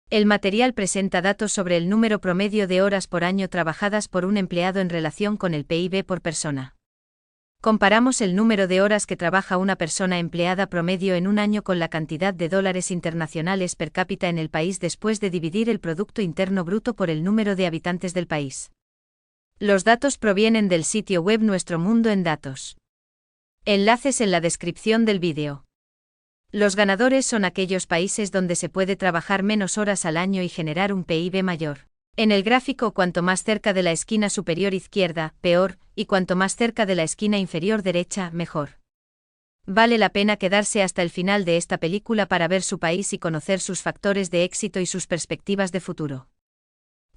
El material presenta datos sobre el número promedio de horas por año trabajadas por un empleado en relación con el PIB por persona. Comparamos el número de horas que trabaja una persona empleada promedio en un año con la cantidad de dólares internacionales per cápita en el país después de dividir el Producto Interno Bruto por el número de habitantes del país. Los datos provienen del sitio web Nuestro Mundo en Datos. Enlaces en la descripción del vídeo. Los ganadores son aquellos países donde se puede trabajar menos horas al año y generar un PIB mayor. En el gráfico, cuanto más cerca de la esquina superior izquierda, peor, y cuanto más cerca de la esquina inferior derecha, mejor. Vale la pena quedarse hasta el final de esta película para ver su país y conocer sus factores de éxito y sus perspectivas de futuro.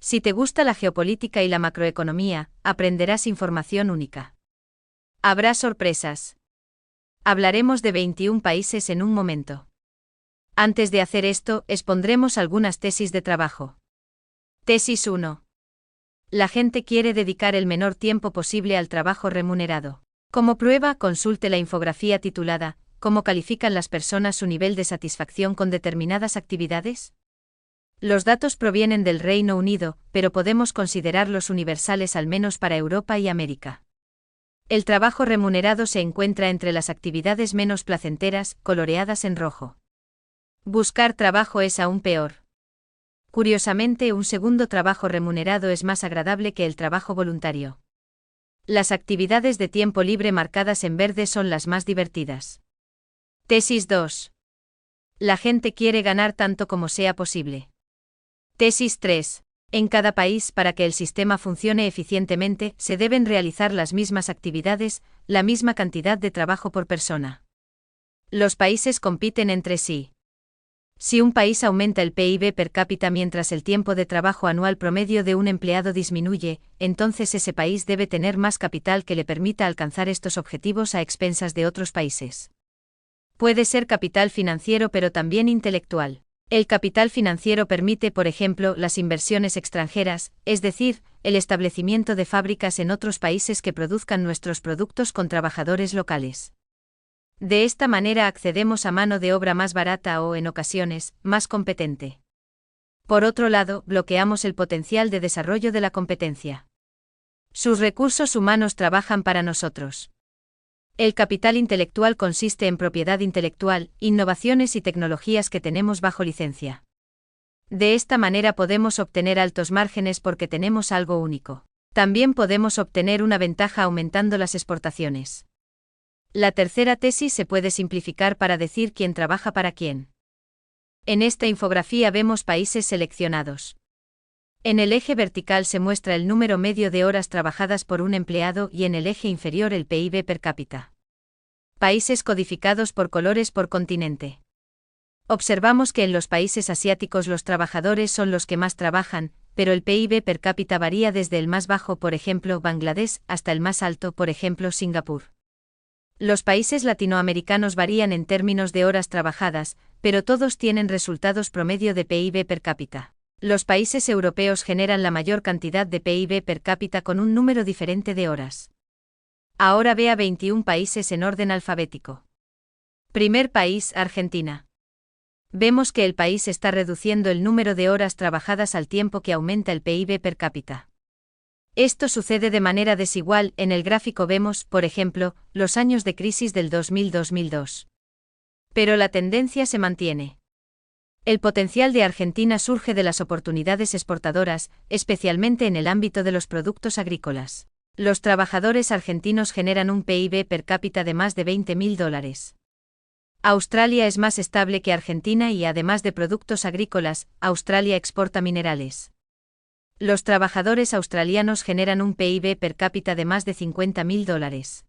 Si te gusta la geopolítica y la macroeconomía, aprenderás información única. Habrá sorpresas. Hablaremos de 21 países en un momento. Antes de hacer esto, expondremos algunas tesis de trabajo. Tesis 1. La gente quiere dedicar el menor tiempo posible al trabajo remunerado. Como prueba, consulte la infografía titulada ¿Cómo califican las personas su nivel de satisfacción con determinadas actividades? Los datos provienen del Reino Unido, pero podemos considerarlos universales al menos para Europa y América. El trabajo remunerado se encuentra entre las actividades menos placenteras, coloreadas en rojo. Buscar trabajo es aún peor. Curiosamente, un segundo trabajo remunerado es más agradable que el trabajo voluntario. Las actividades de tiempo libre marcadas en verde son las más divertidas. Tesis 2. La gente quiere ganar tanto como sea posible. Tesis 3. En cada país, para que el sistema funcione eficientemente, se deben realizar las mismas actividades, la misma cantidad de trabajo por persona. Los países compiten entre sí. Si un país aumenta el PIB per cápita mientras el tiempo de trabajo anual promedio de un empleado disminuye, entonces ese país debe tener más capital que le permita alcanzar estos objetivos a expensas de otros países. Puede ser capital financiero pero también intelectual. El capital financiero permite, por ejemplo, las inversiones extranjeras, es decir, el establecimiento de fábricas en otros países que produzcan nuestros productos con trabajadores locales. De esta manera accedemos a mano de obra más barata o, en ocasiones, más competente. Por otro lado, bloqueamos el potencial de desarrollo de la competencia. Sus recursos humanos trabajan para nosotros. El capital intelectual consiste en propiedad intelectual, innovaciones y tecnologías que tenemos bajo licencia. De esta manera podemos obtener altos márgenes porque tenemos algo único. También podemos obtener una ventaja aumentando las exportaciones. La tercera tesis se puede simplificar para decir quién trabaja para quién. En esta infografía vemos países seleccionados. En el eje vertical se muestra el número medio de horas trabajadas por un empleado y en el eje inferior el PIB per cápita. Países codificados por colores por continente. Observamos que en los países asiáticos los trabajadores son los que más trabajan, pero el PIB per cápita varía desde el más bajo, por ejemplo, Bangladesh, hasta el más alto, por ejemplo, Singapur. Los países latinoamericanos varían en términos de horas trabajadas, pero todos tienen resultados promedio de PIB per cápita. Los países europeos generan la mayor cantidad de PIB per cápita con un número diferente de horas. Ahora vea 21 países en orden alfabético. Primer país, Argentina. Vemos que el país está reduciendo el número de horas trabajadas al tiempo que aumenta el PIB per cápita. Esto sucede de manera desigual. En el gráfico vemos, por ejemplo, los años de crisis del 2000-2002. Pero la tendencia se mantiene. El potencial de Argentina surge de las oportunidades exportadoras, especialmente en el ámbito de los productos agrícolas. Los trabajadores argentinos generan un PIB per cápita de más de $20.000. Australia es más estable que Argentina y, además de productos agrícolas, Australia exporta minerales. Los trabajadores australianos generan un PIB per cápita de más de $50.000.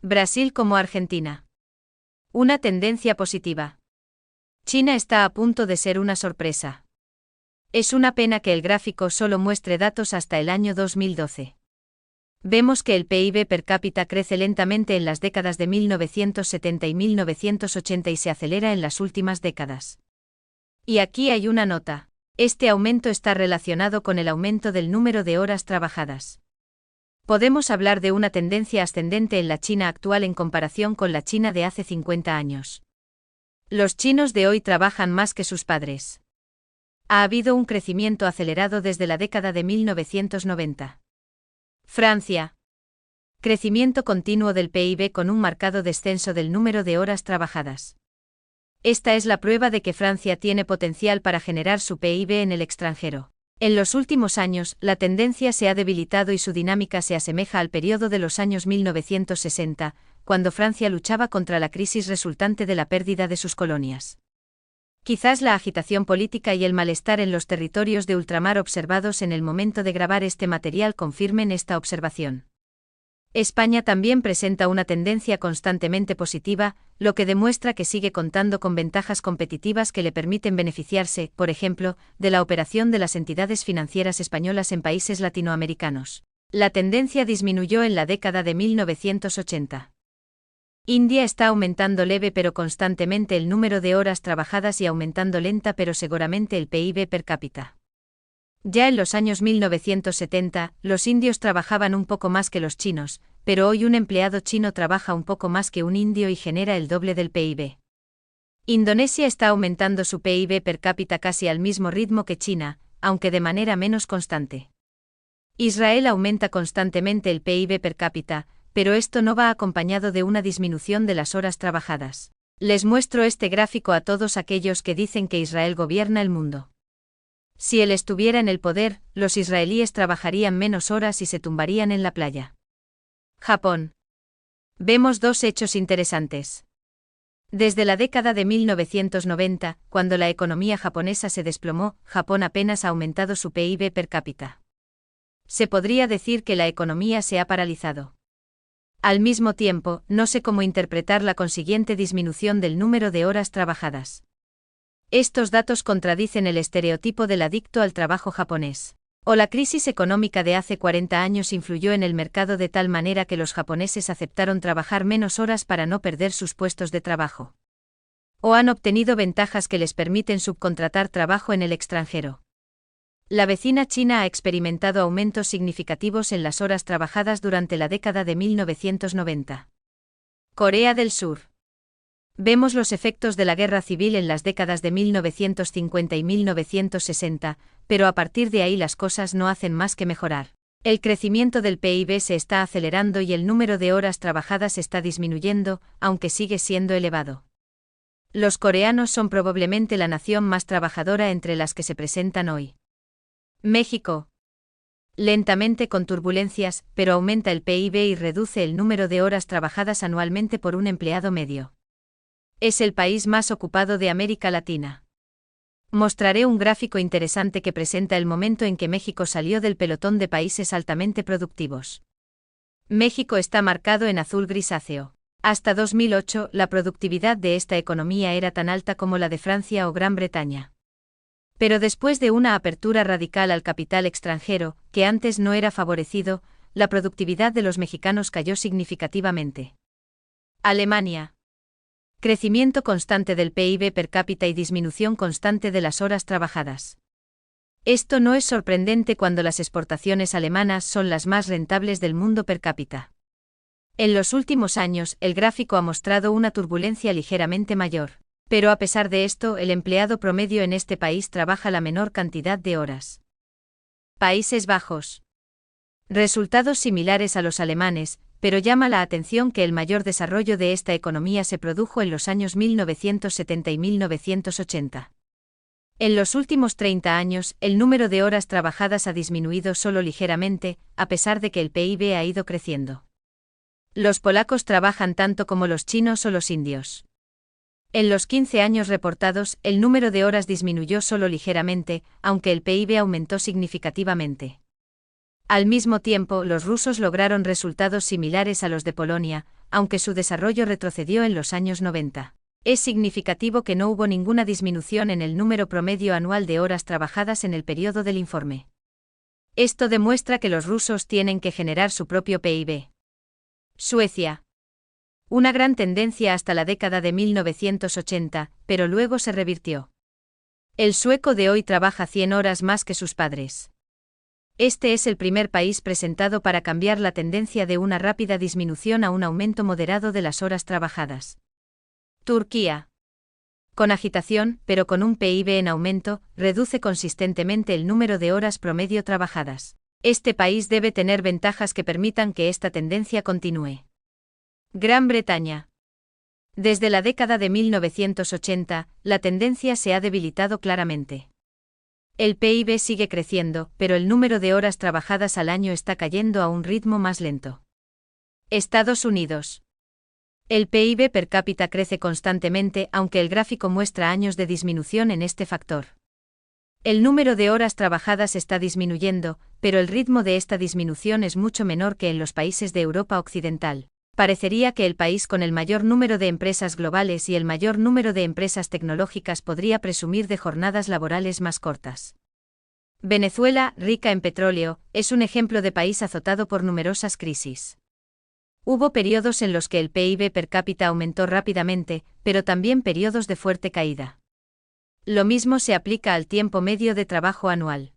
Brasil como Argentina. Una tendencia positiva. China está a punto de ser una sorpresa. Es una pena que el gráfico solo muestre datos hasta el año 2012. Vemos que el PIB per cápita crece lentamente en las décadas de 1970 y 1980 y se acelera en las últimas décadas. Y aquí hay una nota. Este aumento está relacionado con el aumento del número de horas trabajadas. Podemos hablar de una tendencia ascendente en la China actual en comparación con la China de hace 50 años. Los chinos de hoy trabajan más que sus padres. Ha habido un crecimiento acelerado desde la década de 1990. Francia. Crecimiento continuo del PIB con un marcado descenso del número de horas trabajadas. Esta es la prueba de que Francia tiene potencial para generar su PIB en el extranjero. En los últimos años, la tendencia se ha debilitado y su dinámica se asemeja al periodo de los años 1960, cuando Francia luchaba contra la crisis resultante de la pérdida de sus colonias. Quizás la agitación política y el malestar en los territorios de ultramar observados en el momento de grabar este material confirmen esta observación. España también presenta una tendencia constantemente positiva, lo que demuestra que sigue contando con ventajas competitivas que le permiten beneficiarse, por ejemplo, de la operación de las entidades financieras españolas en países latinoamericanos. La tendencia disminuyó en la década de 1980. India está aumentando leve pero constantemente el número de horas trabajadas y aumentando lenta pero seguramente el PIB per cápita. Ya en los años 1970, los indios trabajaban un poco más que los chinos, pero hoy un empleado chino trabaja un poco más que un indio y genera el doble del PIB. Indonesia está aumentando su PIB per cápita casi al mismo ritmo que China, aunque de manera menos constante. Israel aumenta constantemente el PIB per cápita, pero esto no va acompañado de una disminución de las horas trabajadas. Les muestro este gráfico a todos aquellos que dicen que Israel gobierna el mundo. Si él estuviera en el poder, los israelíes trabajarían menos horas y se tumbarían en la playa. Japón. Vemos dos hechos interesantes. Desde la década de 1990, cuando la economía japonesa se desplomó, Japón apenas ha aumentado su PIB per cápita. Se podría decir que la economía se ha paralizado. Al mismo tiempo, no sé cómo interpretar la consiguiente disminución del número de horas trabajadas. Estos datos contradicen el estereotipo del adicto al trabajo japonés. O la crisis económica de hace 40 años influyó en el mercado de tal manera que los japoneses aceptaron trabajar menos horas para no perder sus puestos de trabajo. O han obtenido ventajas que les permiten subcontratar trabajo en el extranjero. La vecina China ha experimentado aumentos significativos en las horas trabajadas durante la década de 1990. Corea del Sur. Vemos los efectos de la guerra civil en las décadas de 1950 y 1960, pero a partir de ahí las cosas no hacen más que mejorar. El crecimiento del PIB se está acelerando y el número de horas trabajadas está disminuyendo, aunque sigue siendo elevado. Los coreanos son probablemente la nación más trabajadora entre las que se presentan hoy. México. Lentamente con turbulencias, pero aumenta el PIB y reduce el número de horas trabajadas anualmente por un empleado medio. Es el país más ocupado de América Latina. Mostraré un gráfico interesante que presenta el momento en que México salió del pelotón de países altamente productivos. México está marcado en azul grisáceo. Hasta 2008, la productividad de esta economía era tan alta como la de Francia o Gran Bretaña. Pero después de una apertura radical al capital extranjero, que antes no era favorecido, la productividad de los mexicanos cayó significativamente. Alemania. Crecimiento constante del PIB per cápita y disminución constante de las horas trabajadas. Esto no es sorprendente cuando las exportaciones alemanas son las más rentables del mundo per cápita. En los últimos años, el gráfico ha mostrado una turbulencia ligeramente mayor. Pero a pesar de esto, el empleado promedio en este país trabaja la menor cantidad de horas. Países Bajos. Resultados similares a los alemanes, pero llama la atención que el mayor desarrollo de esta economía se produjo en los años 1970 y 1980. En los últimos 30 años, el número de horas trabajadas ha disminuido solo ligeramente, a pesar de que el PIB ha ido creciendo. Los polacos trabajan tanto como los chinos o los indios. En los 15 años reportados, el número de horas disminuyó solo ligeramente, aunque el PIB aumentó significativamente. Al mismo tiempo, los rusos lograron resultados similares a los de Polonia, aunque su desarrollo retrocedió en los años 90. Es significativo que no hubo ninguna disminución en el número promedio anual de horas trabajadas en el periodo del informe. Esto demuestra que los rusos tienen que generar su propio PIB. Suecia. Una gran tendencia hasta la década de 1980, pero luego se revirtió. El sueco de hoy trabaja 100 horas más que sus padres. Este es el primer país presentado para cambiar la tendencia de una rápida disminución a un aumento moderado de las horas trabajadas. Turquía. Con agitación, pero con un PIB en aumento, reduce consistentemente el número de horas promedio trabajadas. Este país debe tener ventajas que permitan que esta tendencia continúe. Gran Bretaña. Desde la década de 1980, la tendencia se ha debilitado claramente. El PIB sigue creciendo, pero el número de horas trabajadas al año está cayendo a un ritmo más lento. Estados Unidos. El PIB per cápita crece constantemente, aunque el gráfico muestra años de disminución en este factor. El número de horas trabajadas está disminuyendo, pero el ritmo de esta disminución es mucho menor que en los países de Europa Occidental. Parecería que el país con el mayor número de empresas globales y el mayor número de empresas tecnológicas podría presumir de jornadas laborales más cortas. Venezuela, rica en petróleo, es un ejemplo de país azotado por numerosas crisis. Hubo periodos en los que el PIB per cápita aumentó rápidamente, pero también periodos de fuerte caída. Lo mismo se aplica al tiempo medio de trabajo anual.